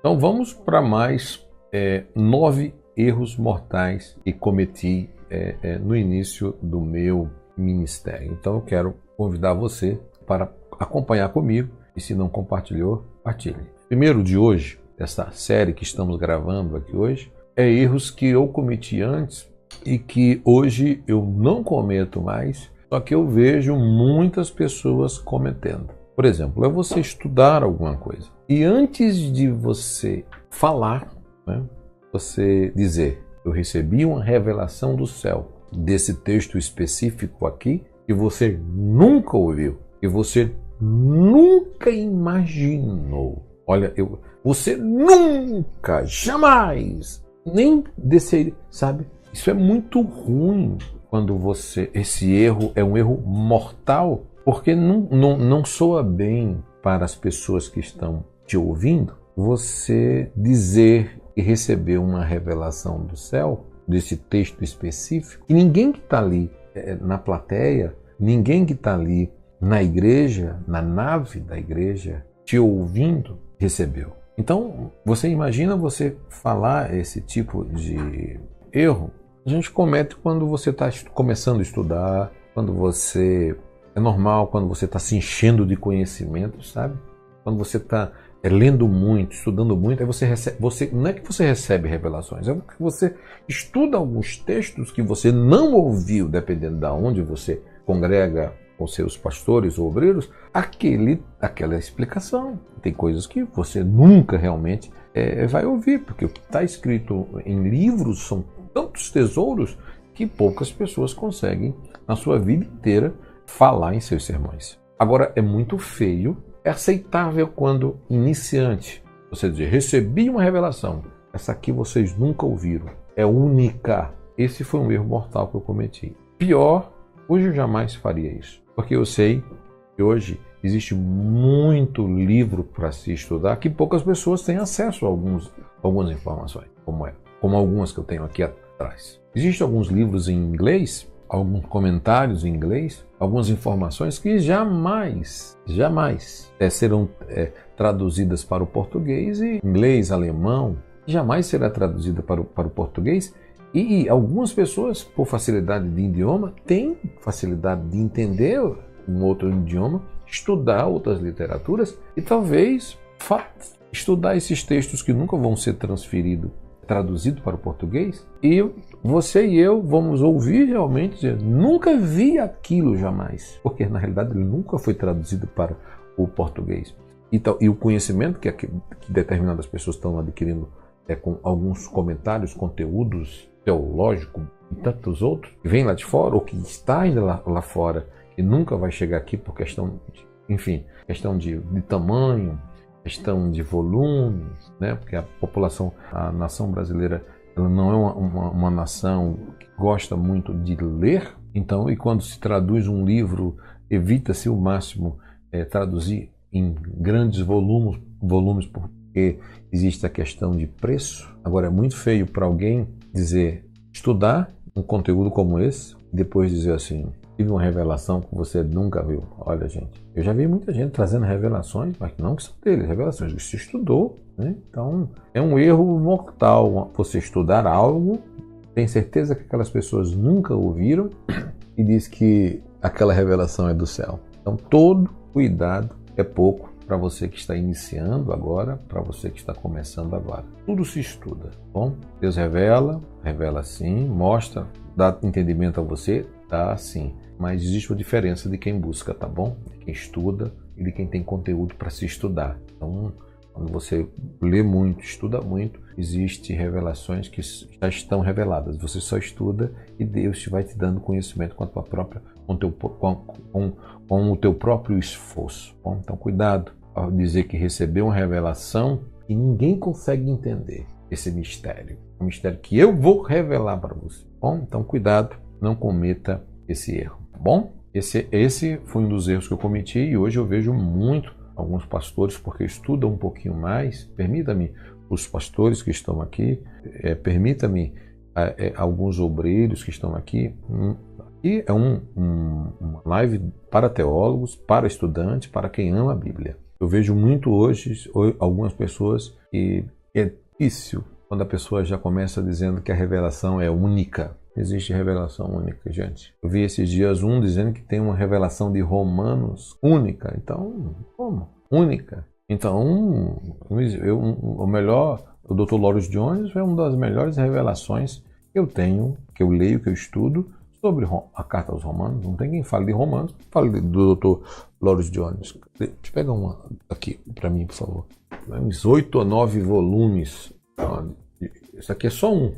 Então vamos para mais 9 erros mortais que cometi no início do meu ministério. Então eu quero convidar você para acompanhar comigo e, se não compartilhou, partilhe. Primeiro de hoje, essa série que estamos gravando aqui hoje, é erros que eu cometi antes e que hoje eu não cometo mais, só que eu vejo muitas pessoas cometendo. Por exemplo, é você estudar alguma coisa e antes de você falar, né, você dizer: eu recebi uma revelação do céu desse texto específico aqui que você nunca ouviu, que você nunca imaginou. Olha, você nunca, jamais, nem desceria, sabe? Isso é muito ruim quando esse erro é um erro mortal, porque não soa bem para as pessoas que estão te ouvindo você dizer e receber uma revelação do céu, desse texto específico, e ninguém que está ali na plateia, ninguém que está ali na igreja, na nave da igreja, te ouvindo, recebeu. Então, você imagina você falar esse tipo de erro, a gente comete quando você está começando a estudar, quando você... É normal quando você está se enchendo de conhecimento, sabe? Quando você está lendo muito, estudando muito, aí não é que você recebe revelações, é que você estuda alguns textos que você não ouviu, dependendo de onde você congrega com seus pastores ou obreiros, aquela explicação. Tem coisas que você nunca realmente vai ouvir, porque o que está escrito em livros são tantos tesouros que poucas pessoas conseguem, na sua vida inteira, falar em seus sermões. Agora, é muito feio, é aceitável quando iniciante você dizer: recebi uma revelação, essa aqui vocês nunca ouviram, é única. Esse foi um erro mortal que eu cometi. Pior, hoje eu jamais faria isso, porque eu sei que hoje existe muito livro para se estudar que poucas pessoas têm acesso a algumas informações, como algumas que eu tenho aqui atrás. Existem alguns livros em inglês, alguns comentários em inglês, algumas informações que jamais serão traduzidas para o português, e inglês, alemão, jamais será traduzida para o português, e algumas pessoas, por facilidade de idioma, têm facilidade de entender um outro idioma, estudar outras literaturas e talvez estudar esses textos que nunca vão ser traduzido para o português, e você e eu vamos ouvir realmente dizer: nunca vi aquilo jamais, porque na realidade ele nunca foi traduzido para o português. E o conhecimento que determinadas pessoas estão adquirindo com alguns comentários, conteúdos teológicos e tantos outros, que vem lá de fora ou que está ainda lá fora, que nunca vai chegar aqui por questão de tamanho, questão de volume, né? Porque a nação brasileira, ela não é uma nação que gosta muito de ler. Então, e quando se traduz um livro, evita-se o máximo traduzir em grandes volumes, porque existe a questão de preço. Agora, é muito feio para alguém estudar um conteúdo como esse e depois dizer assim: tive uma revelação que você nunca viu. Olha, gente, eu já vi muita gente trazendo revelações, mas não que são deles, revelações que se estudou, né? Então, é um erro mortal você estudar algo, tem certeza que aquelas pessoas nunca ouviram e diz que aquela revelação é do céu. Então, todo cuidado é pouco para você que está iniciando agora, para você que está começando agora. Tudo se estuda, bom? Deus revela sim, mostra, dá entendimento a você, dá sim. Mas existe uma diferença de quem busca, tá bom? De quem estuda e de quem tem conteúdo para se estudar. Então, quando você lê muito, estuda muito, existem revelações que já estão reveladas. Você só estuda e Deus vai te dando conhecimento com o teu próprio esforço. Bom, então, cuidado ao dizer que recebeu uma revelação e ninguém consegue entender esse mistério. É um mistério que eu vou revelar para você. Bom, então, cuidado, não cometa esse erro. Bom, esse foi um dos erros que eu cometi e hoje eu vejo muito alguns pastores, porque estudam um pouquinho mais. Permita-me, os pastores que estão aqui, permita-me alguns obreiros que estão aqui. E é uma live para teólogos, para estudantes, para quem ama a Bíblia. Eu vejo muito hoje algumas pessoas que é difícil quando a pessoa já começa dizendo que a revelação é única. Não existe revelação única, gente. Eu vi esses dias um dizendo que tem uma revelação de Romanos única. Então, como? Única. Então, o Dr. Loris Jones é uma das melhores revelações que eu tenho, que eu leio, que eu estudo sobre a carta aos Romanos. Não tem quem fale de Romanos, fale do Dr. Loris Jones. Deixa eu pegar uma aqui para mim, por favor. Uns 8 ou 9 volumes. Isso aqui é só um.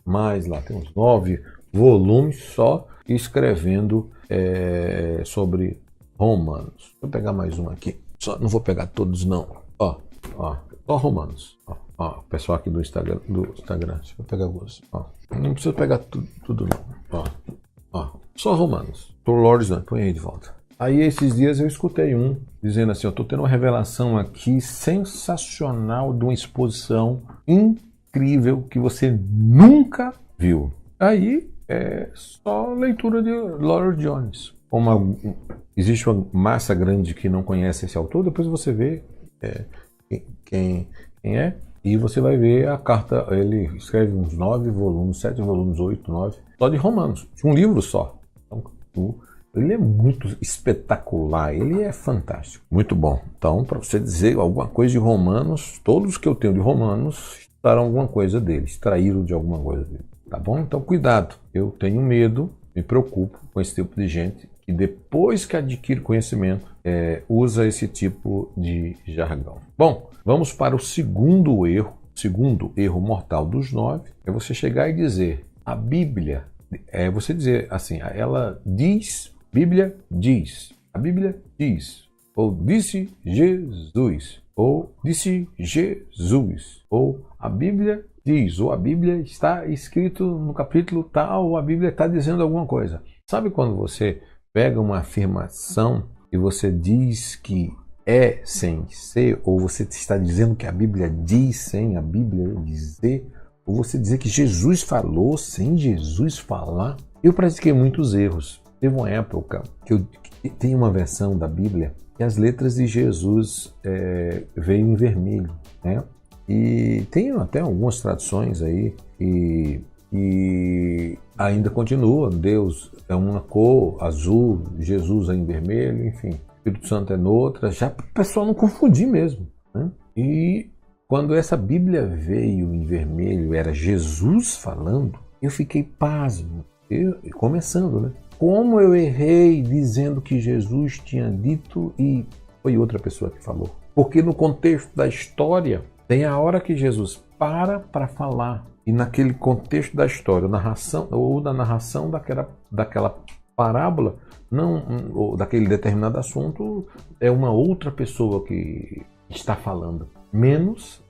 Mais lá, tem uns 9 volumes só escrevendo sobre Romanos. Vou pegar mais um aqui. Não vou pegar todos, não. Só Romanos. O pessoal aqui do Instagram. Deixa eu pegar alguns. Não precisa pegar tudo não. Só Romanos. Por Loris, não. Põe aí de volta. Aí esses dias eu escutei um dizendo assim, eu estou tendo uma revelação aqui sensacional de uma exposição incrível que você nunca viu. Aí é só leitura de Loris Jones. Existe uma massa grande que não conhece esse autor, depois você vê quem é, e você vai ver a carta. Ele escreve uns 9 volumes, 7 volumes, 8, 9, só de Romanos, de um livro só. Então, ele é muito espetacular, ele é fantástico, muito bom. Então, para você dizer alguma coisa de Romanos, todos que eu tenho de Romanos extraíram alguma coisa dele, extraíram de alguma coisa dele, tá bom? Então, cuidado, eu tenho medo, me preocupo com esse tipo de gente que depois que adquire conhecimento, usa esse tipo de jargão. Bom, vamos para o segundo erro mortal dos 9, é você chegar e dizer, a Bíblia, você dizer assim, ela diz, Bíblia diz, a Bíblia diz, ou disse Jesus, ou disse Jesus, ou a Bíblia diz, ou a Bíblia está escrito no capítulo tal, ou a Bíblia está dizendo alguma coisa. Sabe quando você pega uma afirmação e você diz que é sem ser, ou você está dizendo que a Bíblia diz sem a Bíblia dizer, ou você dizer que Jesus falou sem Jesus falar? Eu pratiquei muitos erros. Teve uma época que tem uma versão da Bíblia que as letras de Jesus veio em vermelho, né? E tem até algumas traduções aí e ainda continua, Deus é uma cor azul, Jesus é em vermelho, enfim, o Espírito Santo é noutra, já para o pessoal não confundir mesmo, né? E quando essa Bíblia veio em vermelho, era Jesus falando, eu fiquei pasmo, começando, né? Como eu errei dizendo que Jesus tinha dito e foi outra pessoa que falou. Porque no contexto da história, tem a hora que Jesus para falar. E naquele contexto da história, da narração daquela parábola, ou daquele determinado assunto, é uma outra pessoa que está falando. Menos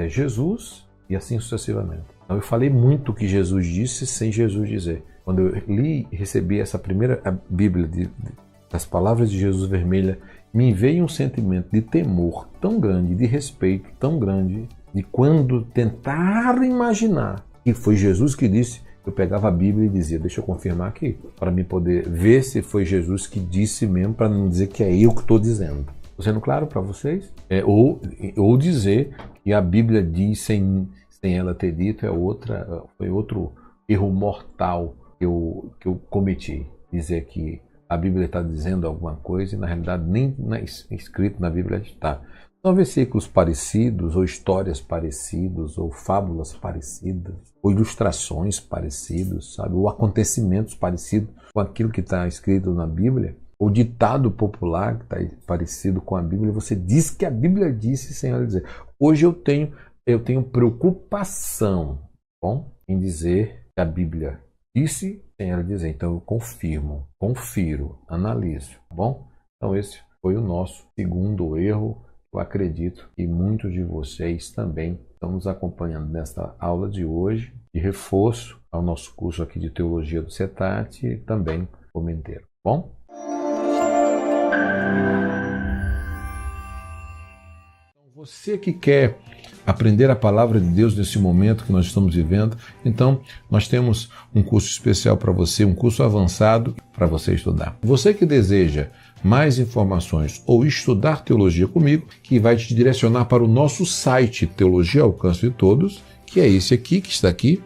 Jesus e assim sucessivamente. Então eu falei muito o que Jesus disse sem Jesus dizer. Quando eu li e recebi essa primeira Bíblia das palavras de Jesus vermelha, me veio um sentimento de temor tão grande, de respeito tão grande, de quando tentaram imaginar que foi Jesus que disse, eu pegava a Bíblia e dizia, deixa eu confirmar aqui, para me poder ver se foi Jesus que disse mesmo, para não dizer que é eu que estou dizendo. Estou sendo claro para vocês? Ou dizer que a Bíblia diz sem ela ter dito, foi outro erro mortal que eu cometi. Dizer que a Bíblia está dizendo alguma coisa e na realidade nem escrito na Bíblia está. São versículos parecidos, ou histórias parecidas, ou fábulas parecidas, ou ilustrações parecidas, sabe? Ou acontecimentos parecidos com aquilo que está escrito na Bíblia, ou ditado popular que está parecido com a Bíblia. Você diz que a Bíblia disse sem ela dizer. Hoje eu tenho preocupação, bom, em dizer que a Bíblia disse sem ela dizer. Então eu confiro, analiso, tá bom? Então esse foi o nosso segundo erro. Eu acredito que muitos de vocês também estão nos acompanhando nesta aula de hoje, de reforço ao nosso curso aqui de Teologia do CETAT e também Comenteiro. Bom? Você que quer aprender a palavra de Deus nesse momento que nós estamos vivendo, então nós temos um curso especial para você, um curso avançado para você estudar. Você que deseja mais informações ou estudar teologia comigo, que vai te direcionar para o nosso site Teologia ao Alcance de Todos, que é esse aqui, que está aqui.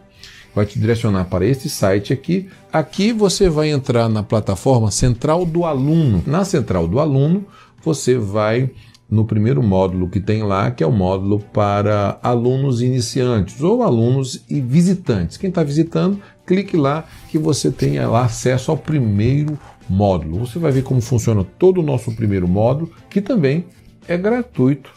Vai te direcionar para esse site aqui. Aqui você vai entrar na plataforma Central do Aluno. Na Central do Aluno, você vai no primeiro módulo que tem lá, que é o módulo para alunos iniciantes ou alunos e visitantes. Quem está visitando, clique lá que você tenha lá acesso ao primeiro módulo. Você vai ver como funciona todo o nosso primeiro módulo, que também é gratuito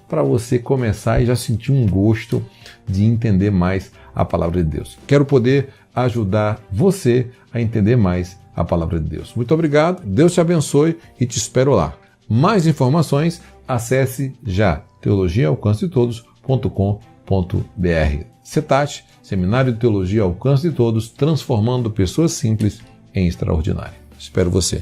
para você começar e já sentir um gosto de entender mais a palavra de Deus. Quero poder ajudar você a entender mais a palavra de Deus. Muito obrigado, Deus te abençoe e te espero lá. Mais informações, acesse já teologiaalcancetodos.com.br. CETAT, Seminário de Teologia ao Alcance de Todos, transformando pessoas simples em extraordinário. Espero você.